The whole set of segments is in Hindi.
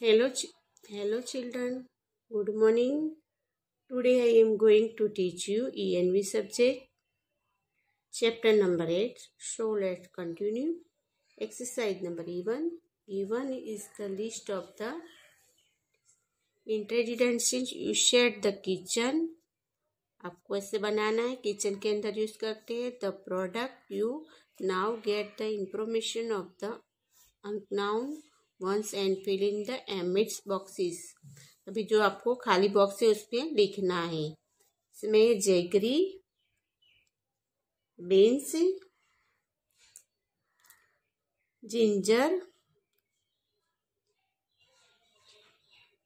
Hello, hello children. Good morning. Today I am going to teach you ENV subject, chapter number 8. So let's continue. Exercise number E1. E1 is the list of the ingredients used at the kitchen. आपको ऐसे बनाना है, किचन के अंदर यूज करते हैं. The product you now get the information of the unknown ones and fill in the emits boxes. अभी जो आपको खाली बॉक्स है उसमें लिखना है. इसमें jaggery, beans, ginger,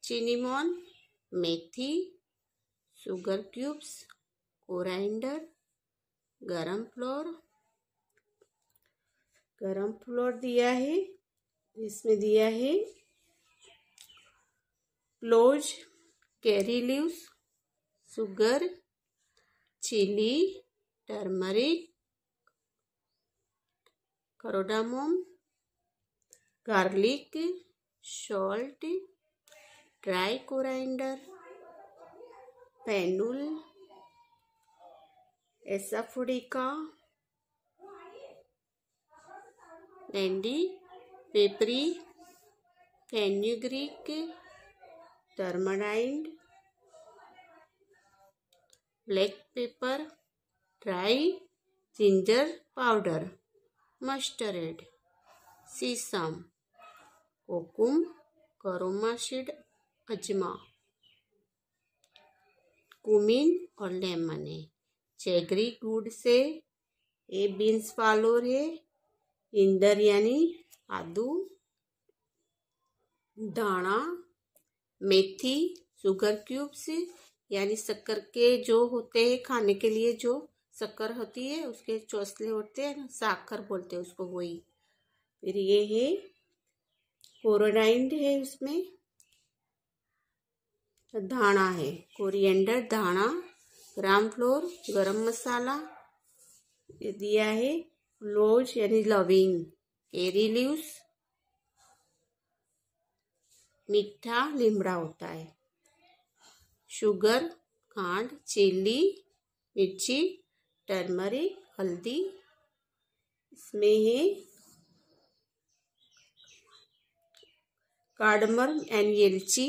cinnamon, methi, sugar cubes, coriander, gram flour दिया है. इसमें दिया है cloves, curry leaves, sugar, chili, turmeric, cardamom, garlic, salt, dry coriander, fennel, asafoetida, लैंडी, peppery, fenugreek, tamarind, black pepper, dry ginger powder, mustard, sesame, kokum, carom seed, ajma, cumin और लेमन है. जेगरी गुड़ से, ये बीन्स फ्लोर है, इंदर यानी आदू, दाना, मेथी, शुगर क्यूब्स यानी शक्कर के जो होते हैं खाने के लिए, जो शक्कर होती है उसके चौसले होते हैं ना, साकर बोलते हैं उसको, वही. फिर ये है कोरिएंडर है, उसमें धाना है, कोरिएंडर, धाना, ग्राम फ्लोर, गरम मसाला, ये दिया है क्लोव्स यानी लविंग, कैरी लीव्स, मीठा लीमड़ा होता है, शुगर खांड, चिली मिर्ची, टर्मरिक हल्दी. इसमें है कार्डमम एंड एलची,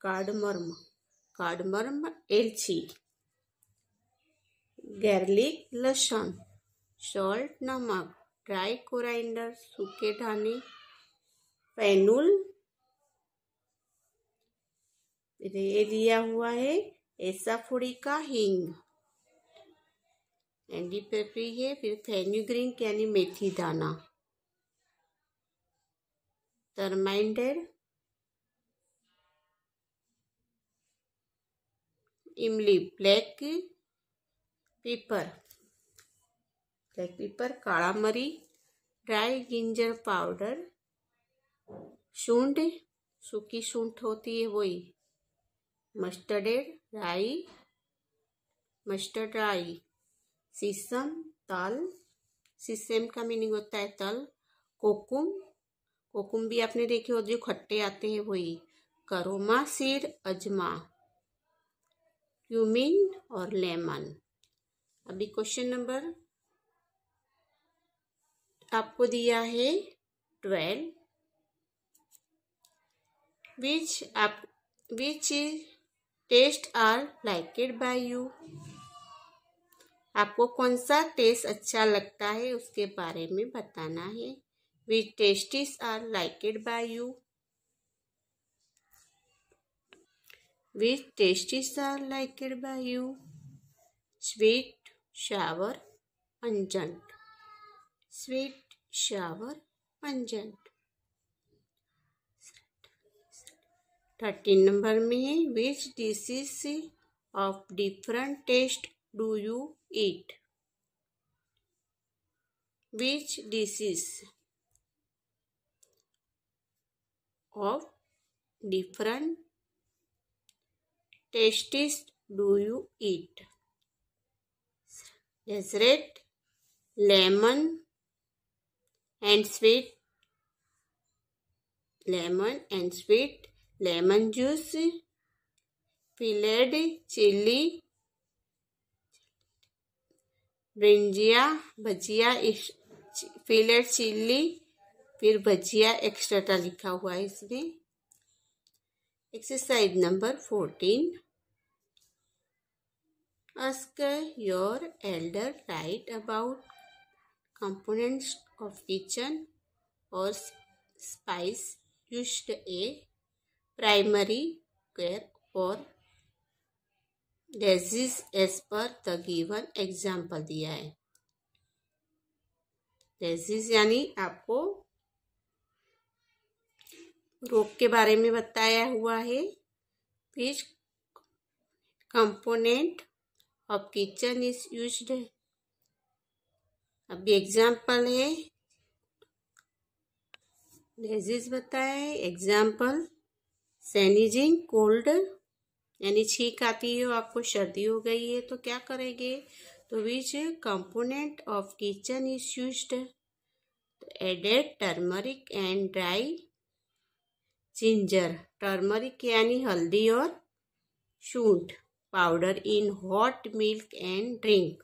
कार्डमम एलची, गार्लिक लहसुन, सॉल्ट नमक, ड्राई कोरिएंडर सूखे दाने, पेनुल. ये दिया हुआ है एसाफोडिका हींग, एंडी पेपरी है. फिर फेन्यूग्रीक यानी मेथी दाना, टर्माइंडेड, इमली, ब्लैक पेपर, काला मरी, ड्राई जिंजर पाउडर, सूंठ, सूखी सूंठ होती है वही, मस्टर्ड राई, सीसम तल, सीसम का मीनिंग होता है तल, कोकुम भी आपने देखे हो जो खट्टे आते हैं वही, करोमा सीड, अजमा, क्यूमिन और लेमन. अभी क्वेश्चन नंबर आपको दिया है 12. Which taste are liked by you. आपको कौन सा टेस्ट अच्छा लगता है उसके बारे में बताना है. Which tastes are liked by you. Which tastes are liked by you. Sweet, sour, pungent, sweet, sour, pungent. 13 number में है which dishes of different taste do you eat. Which dishes of different tastes do you eat. Dessert, lemon and sweet lemon and sweet lemon juice, filled chili, ब्रिंजिया भजिया, filled चिल्ली, फिर भजिया एक्स्ट्रा लिखा हुआ है इसमें। Exercise number 14, ask your elder write about components of kitchen or spice used a primary care for disease as per the given example दिया है। डिजीज यानी आपको रोग के बारे में बताया हुआ है। विच component of kitchen is used, अभी एग्जाम्पल है, डिजीज बताया है। एग्जाम्पल सेनीजिंग कोल्ड, यानी छींक आती है, आपको सर्दी हो गई है तो क्या करेंगे, तो which component of kitchen is used, added turmeric and dry ginger, turmeric यानी हल्दी और शूंठ powder in hot milk and drink,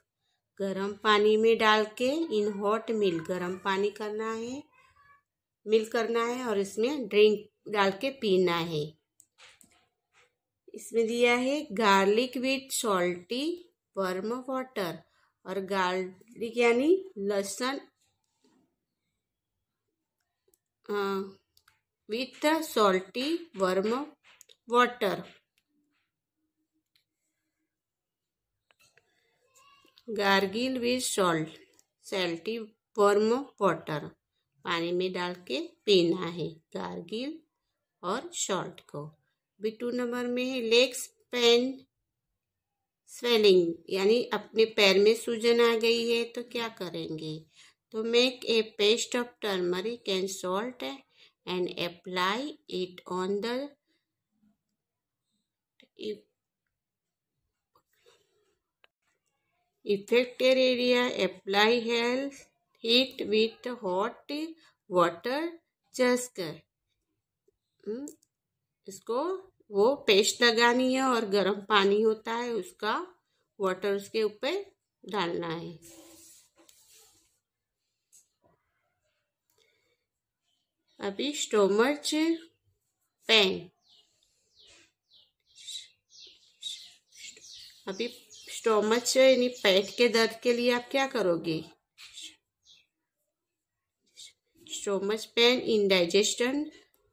गरम पानी में डाल के, इन हॉट मिल्क गरम पानी करना है, मिल्क करना है और इसमें ड्रिंक डाल के पीना है। इसमें दिया है garlic with salty worm water, और गार्लिक यानी लहसुन with salty worm water, gargle with salty worm water, पानी में डाल के पीना है, गार्गिल और सॉल्ट को। भी 2 नंबर में है लेग्स पेन स्वेलिंग, यानी अपने पैर में सूजन आ गई है तो क्या करेंगे, तो make a paste of turmeric and salt and apply it on the affected area, apply heat with hot water just, इसको वो पेस्ट लगानी है और गर्म पानी होता है उसका वाटर उसके ऊपर डालना है। अभी स्टोमच पेन, अभी स्टोमच यानी पेट के दर्द के लिए आप क्या करोगे, स्टोमच पेन इंडाइजेशन,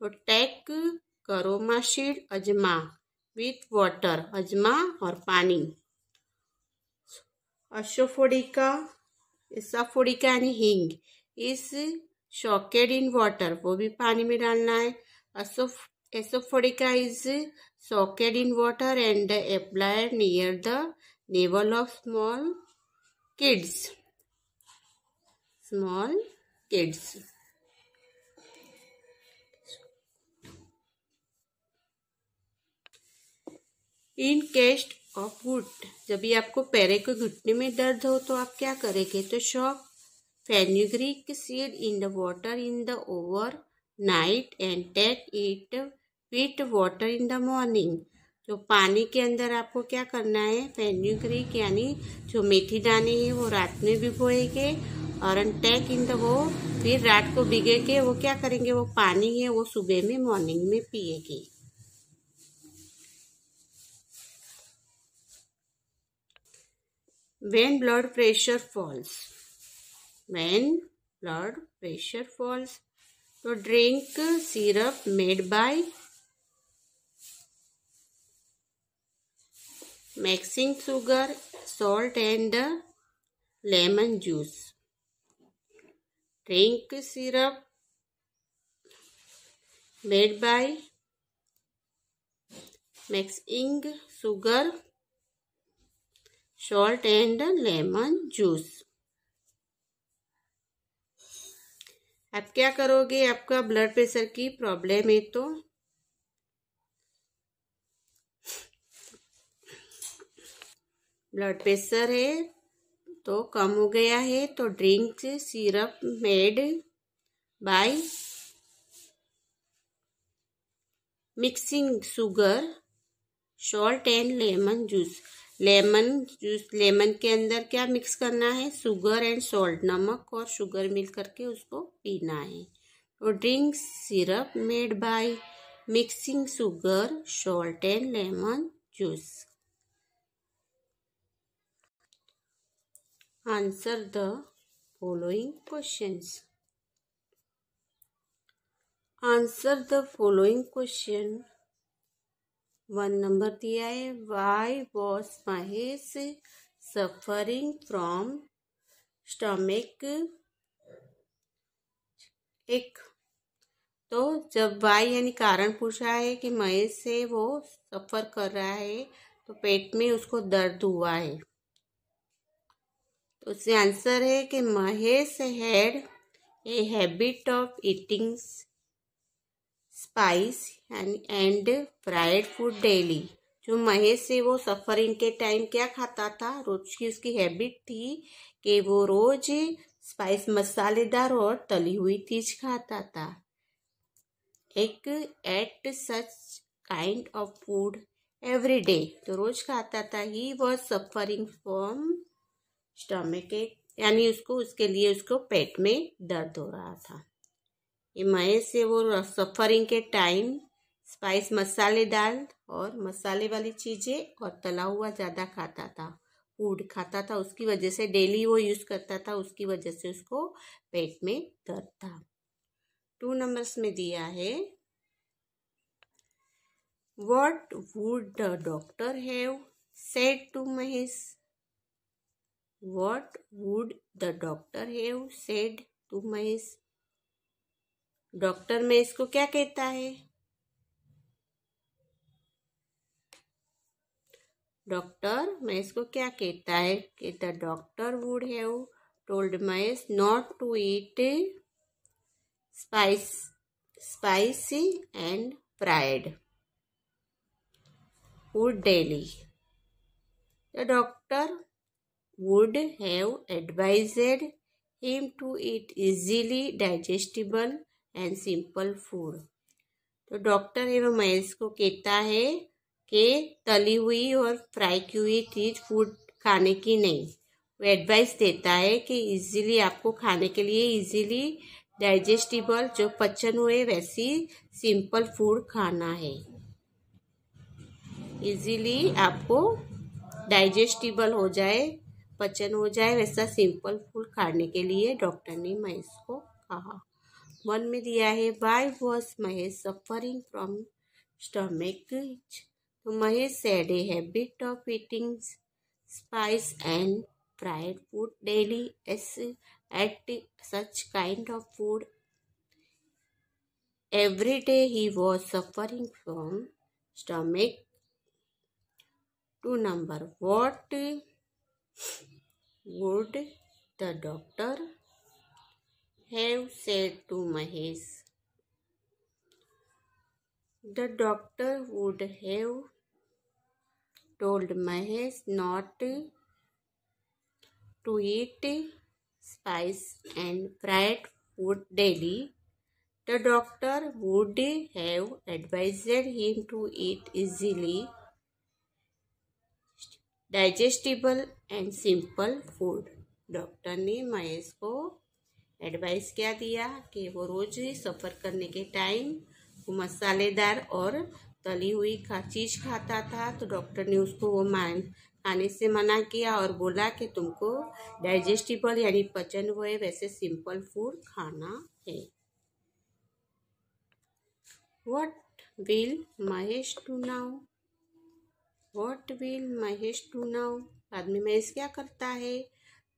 तो टेक करोमाशीड अजमा विथ वाटर, अजमा और पानी, अशोफोडिका यानी हींग इस शॉकेड इन वाटर, वो भी पानी में डालना है, asafoetida is soaked in water and applied near the navel of small kids, in case of wood, जब भी आपको पैरे के घुटने में दर्द हो तो आप क्या करेंगे, तो soak fenugreek seed in the water in the overnight and take it with water in the morning, जो पानी के अंदर आपको क्या करना है, फेनुग्रीक यानी जो मेथी दाने हैं वो रात में भिगोएंगे और टेक इन द वो फिर रात को भिगे के वो क्या करेंगे, वो पानी है वो सुबह में मॉर्निंग में पिएंगे। When blood pressure falls, तो drink syrup made by mixing sugar, salt and lemon juice. Drink syrup made by mixing sugar, salt and lemon juice। आप क्या करोगे, आपका ब्लड प्रेशर की प्रॉब्लम है तो ब्लड प्रेशर है तो कम हो गया है तो drink syrup made by mixing sugar, salt and lemon juice. Lemon के अंदर क्या मिक्स करना है? शुगर एंड सॉल्ट, नमक और शुगर मिल करके उसको पीना है। तो drink syrup made by mixing sugar, salt and lemon juice. Answer the following questions. Answer the following question. 1 number दिया है, why was Mahesh suffering from stomach एक। तो जब वाई यानी कारण पूछा है कि महेश से वो सफ़र कर रहा है तो पेट में उसको दर्द हुआ है, तो उससे आंसर है कि Mahesh had a habit of eating spice and fried food daily. जो महेश है वो सफरिंग के टाइम क्या खाता था? रोज की उसकी हैबिट थी कि वो रोज स्पाइस, मसालेदार और तली हुई चीज खाता था। एक eight such kind of food every day, तो रोज खाता था। ही वॉज सफरिंग फ्रॉम स्टमक एक, यानी उसको उसके लिए उसको पेट में दर्द हो रहा था। ये महेश से वो सफरिंग के टाइम स्पाइस, मसालेदार और मसाले वाली चीज़ें और तला हुआ ज़्यादा खाता था, फूड खाता था, उसकी वजह से डेली वो यूज़ करता था, उसकी वजह से उसको पेट में दर्द था। 2 नंबर्स में दिया है, what would the doctor have said to Mahesh. What would the doctor have said to Mahesh. Doctor Mahesh को क्या कहता है? डॉक्टर महेश को क्या कहता है कि the doctor would have told Mahesh not to eat spicy and fried food daily. The doctor would have advised him to eat easily digestible and simple food। तो डॉक्टर एवं महेश को कहता है कि तली हुई और फ्राई की हुई चीज फूड खाने की नहीं। वो एडवाइस देता है कि इजीली आपको खाने के लिए इजीली डाइजेस्टिबल, जो पचन हुए वैसी सिंपल फूड खाना है। इजीली आपको डाइजेस्टिबल हो जाए, पचन हो जाए, वैसा सिंपल फूड खाने के लिए डॉक्टर ने महेश को कहा। 1 में दिया है, why was Mahesh suffering from stomach. तो Mahesh had a habit of eating spice and fried food daily eat such kind of food every day. He was suffering from stomach. 2 number, what would the doctor have said to Mahesh? The doctor would have told Mahesh not to eat spice and fried food daily. The doctor would have advised him to eat easily digestible and simple food. Doctor ने महेश को एडवाइस क्या दिया कि वो रोज सफ़र करने के टाइम वो मसालेदार और तली हुई चीज़ खाता था, तो डॉक्टर ने उसको वो खाने से मना किया और बोला कि तुमको डाइजेस्टिबल यानी पचन हुए वैसे सिंपल फूड खाना है। What will Mahesh do now. What will Mahesh do now? बाद में महेश क्या करता है?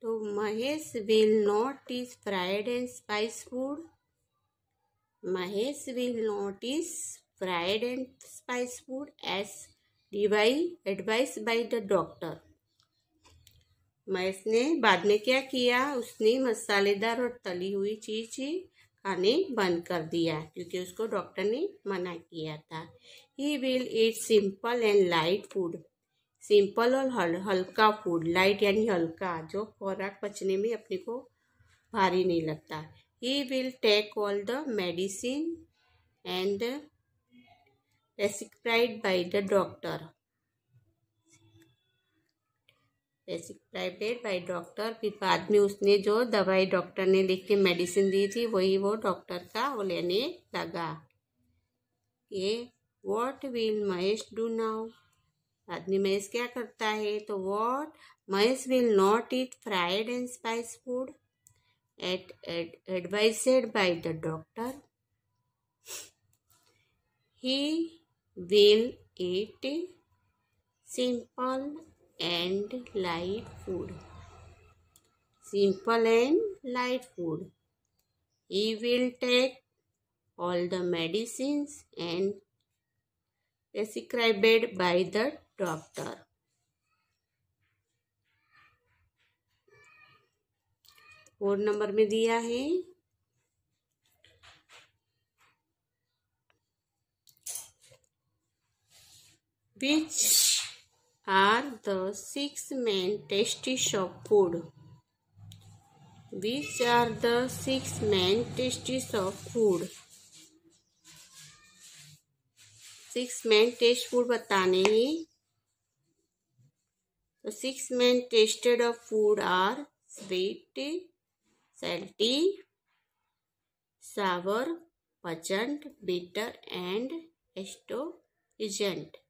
तो Mahesh will not eat fried and spice food। Mahesh will not eat fried and spice food as advised by the doctor। Mahesh ने बाद में क्या किया? उसने मसालेदार और तली हुई चीज खाने बंद कर दिया क्योंकि उसको डॉक्टर ने मना किया था। He will eat simple and light food। Simple और हल्का फूड, लाइट यानी हल्का, जो खुराक पचने में अपने को भारी नहीं लगता। He will take all the medicine and prescribed by the doctor. Prescribed by doctor, फिर बाद में उसने जो दवाई डॉक्टर ने लिख के मेडिसिन दी थी वही वो डॉक्टर का वो लेने लगा। ये what will Mahesh do now, बाद में महेश क्या करता है, तो what Mahesh will not eat fried and spice food advised by the doctor. He will eat simple and light food. Simple and light food. He will take all the medicines and prescribed by the doctor. 4 number में दिया है which are the 6 main tastes of food. Which are the 6 main tastes of food? 6 main taste food बताने हैं। तो 6 main tasted of food are sweet, salty, sour, pungent, bitter, and astringent.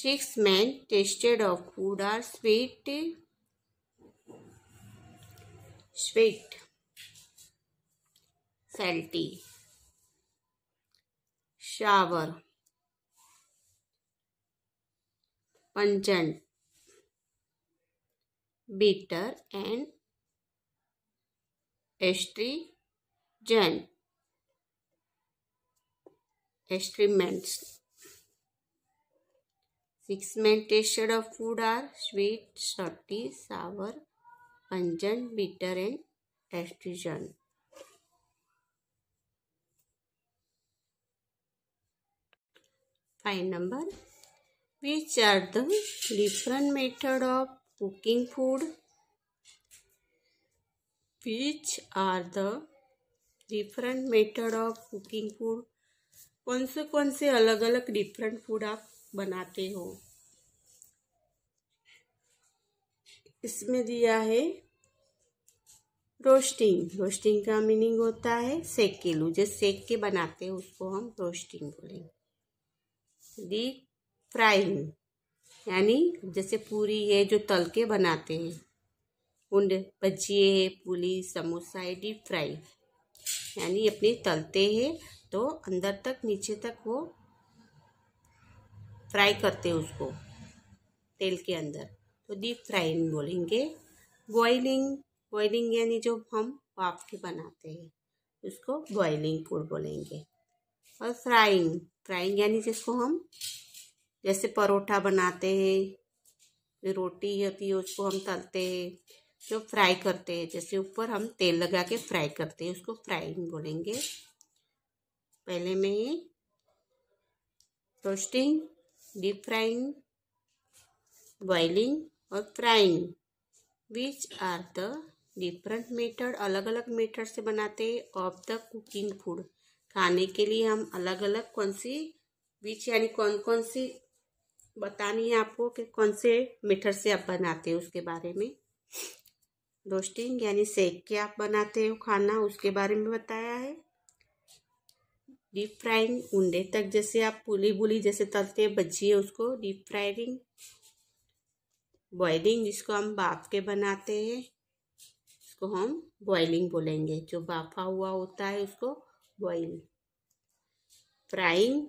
6 main tasted of food are sweet, salty, sour, pungent, bitter, and astringent. 6 main tasted of food are sweet, salty, sour, pungent, bitter, and astringent. 5 number. Which are the different method of cooking food? Which are the different method of cooking food? कौन से अलग अलग डिफरेंट फूड आप बनाते हो? इसमें दिया है रोस्टिंग। रोस्टिंग का मीनिंग होता है सेक के लू, जो सेक के बनाते हैं उसको हम रोस्टिंग बोलेंगे। डीप फ्राइंग यानी जैसे पूरी है जो तल के बनाते हैं, उंड भजिए है, पूरी समोसा है, डीप फ्राई यानी अपने तलते हैं तो अंदर तक नीचे तक वो फ्राई करते हैं उसको तेल के अंदर, तो डीप फ्राइंग बोलेंगे। बॉइलिंग यानी जो हम भाप के बनाते हैं उसको बॉइलिंग फूड बोलेंगे। और फ्राइंग यानी जिसको हम जैसे परोठा बनाते हैं, रोटी होती है उसको हम तलते हैं, जो फ्राई करते हैं, जैसे ऊपर हम तेल लगा के फ्राई करते हैं उसको फ्राइंग बोलेंगे। पहले में ही रोस्टिंग, डीप फ्राइंग, बॉइलिंग और frying. Which are the different method, अलग अलग मेथड से बनाते हैं ऑफ द कुकिंग फूड, खाने के लिए हम अलग अलग कौन सी, विच यानी कौन सी बतानी है आपको कि कौन से मेथड से आप बनाते हो उसके बारे में। रोस्टिंग यानी सेक के आप बनाते हो खाना, उसके बारे में बताया है। डीप फ्राइंग उंडे तक जैसे आप पुली जैसे तलते हैं भजिए उसको डीप फ्राइंग। बॉइलिंग जिसको हम भाप के बनाते हैं उसको हम बॉइलिंग बोलेंगे, जो भापा हुआ होता है उसको बॉइल। फ्राइंग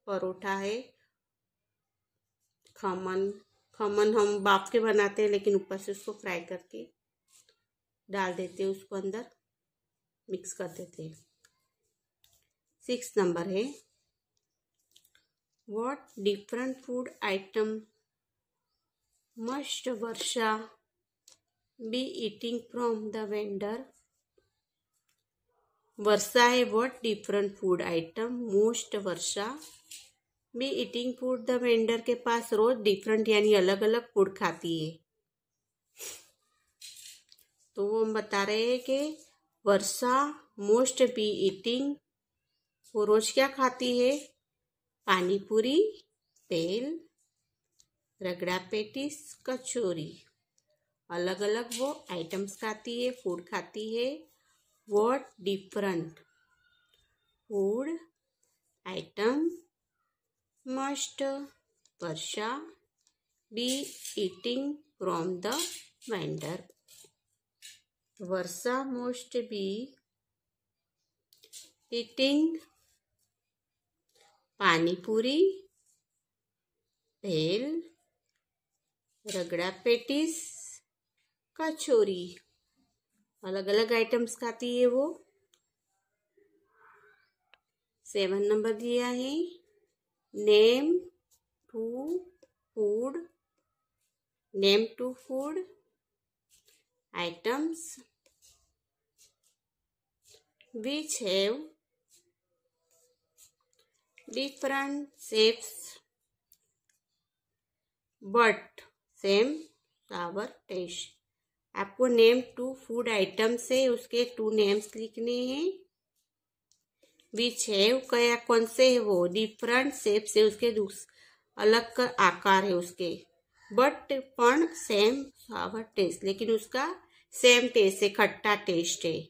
परोठा है, खमन हम भाप के बनाते हैं लेकिन ऊपर से उसको फ्राई करके डाल देते हैं, उसको अंदर मिक्स कर देते हैं। 6 नंबर है what different food item must Varsha be eating from the vendor. Varsha है what different food item most Varsha be eating food the vendor के पास रोज डिफरेंट यानी अलग अलग फूड खाती है। तो वो हम बता रहे हैं कि वर्षा मोस्ट बी ईटिंग, वो रोज क्या खाती है? पानी पूरी, भेल, रगड़ा पेटिस, कचौरी। अलग अलग वो आइटम्स खाती है, फूड खाती है। What different food item must Varsha be eating from the vendor? Varsha most be eating पानी पूरी, भेल, रगड़ा पेटिस, कचौरी। अलग अलग आइटम्स खाती है वो। 7 नंबर दिया है, name two food items which have different shapes but same sour taste। आपको नेम 2 फूड आइटम्स है, उसके 2 नेम्स लिखने हैं। विच है क्या, कौन से है वो? डिफरेंट शेप से, उसके अलग आकार है उसके। बट पण सेम सावर टेस्ट, लेकिन उसका सेम टेस्ट है, खट्टा टेस्ट है।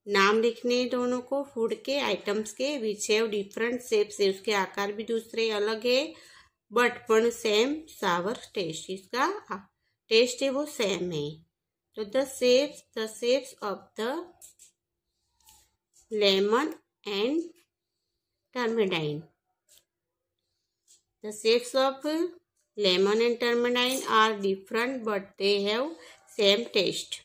नाम लिखने दोनों को फूड के आइटम्स के। विच हैव डिफरेंट शेप से, उसके आकार भी दूसरे अलग है। बट पण सेम सावर टेस्ट, इसका टेस्ट है वो सेम है। तो the shapes of the lemon and turpentine. The shapes of lemon and turpentine are different but they have same taste.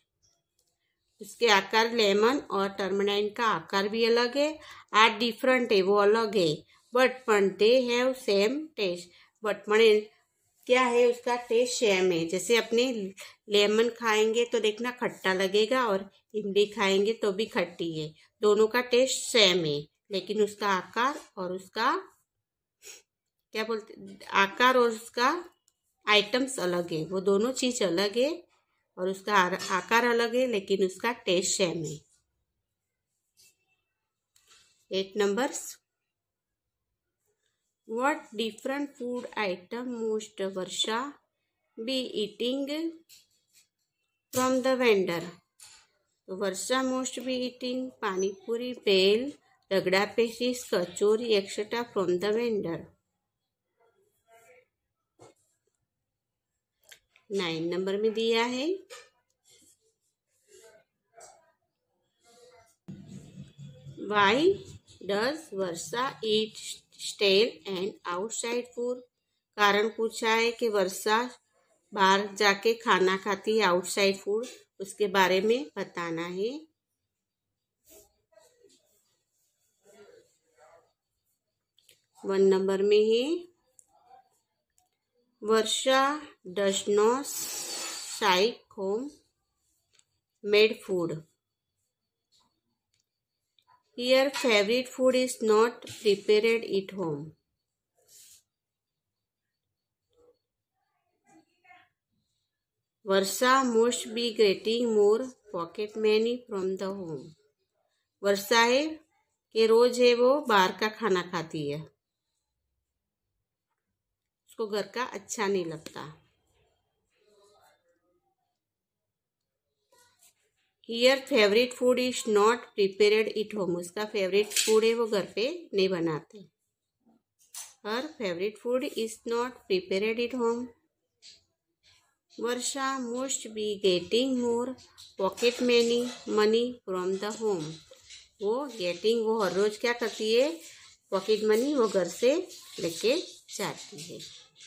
उसके आकार लेमन और टर्मेंटाइन का आकार भी अलग है। आर डिफरेंट है, वो अलग है। But they have same taste, but क्या है, उसका टेस्ट सेम है। जैसे अपने लेमन खाएंगे तो देखना खट्टा लगेगा, और इमली खाएंगे तो भी खट्टी है। दोनों का टेस्ट सेम है, लेकिन उसका आकार और उसका क्या बोलते, आकार और उसका आइटम्स अलग है। वो दोनों चीज अलग है और उसका आकार अलग है, लेकिन उसका टेस्ट सेम है। 8 numbers. What different food item most Varsha be eating from the vendor? तो वर्षा मोस्ट बी ईटिंग पानी puri, bhel, ragda pattice, kachori etcetera from the vendor. 9 number में दिया है, why does Varsha eat stale and outside food? कारण पूछा है कि वर्षा बाहर जाके खाना खाती है, आउटसाइड फूड, उसके बारे में बताना है। वन नंबर में है, Varsha does not like home made food. Her favorite food is not prepared at home. Varsha must be getting more pocket money from the home. वर्षा है कि रोज है वो बाहर का खाना खाती है, उसको घर का अच्छा नहीं लगता। Her favorite food is not prepared at home. उसका फेवरेट फूड है वो घर पे नहीं बनाते। Her favorite food is not prepared at home. Varsha must be getting more pocket money from the home. वो हर रोज क्या करती है, पॉकेट मनी वो घर से लेके जाती है,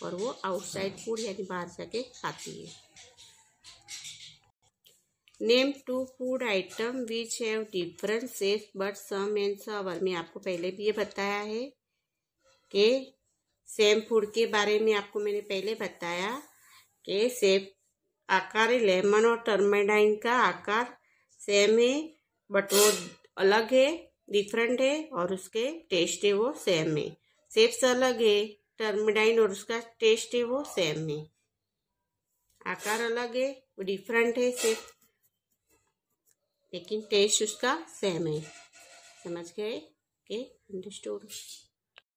और वो आउटसाइड फूड यानी बाहर जाके खाती है। Name 2 food item which have different shape but same and sour. में आपको पहले भी ये बताया है कि सेम फूड के बारे में आपको मैंने पहले बताया कि शेप आकार लेमन और टर्मेंटाइन का आकार सेम है, बट वो अलग है, डिफरेंट है, और उसके टेस्ट है वो सेम है। शेप्स अलग है टर्मेंटाइन, और उसका टेस्ट है वो सेम है। आकार अलग है, वो डिफरेंट है शेप। लेकिन टेस्ट उसका सेम है। समझ गए? Okay, understood.